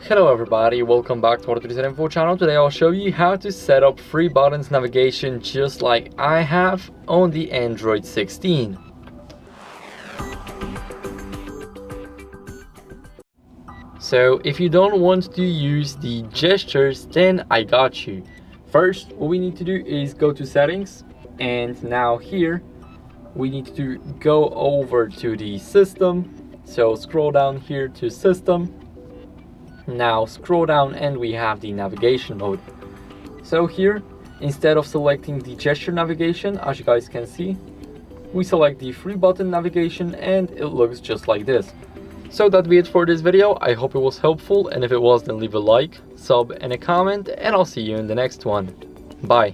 Hello everybody, welcome back to HardReset.Info channel. Today I'll show you how to set up free buttons navigation just like I have on the Android 16. So if you don't want to use the gestures, then I got you. First, what we need to do is go to settings, and now here we need to go over to the system. So scroll down here to system. Now scroll down and we have the navigation mode. So here, instead of selecting the gesture navigation, as you guys can see, we select the free button navigation and it looks just like this. So that'll be it for this video. I hope it was helpful, and if it was, then leave a like, sub and a comment, and I'll see you in the next one. Bye.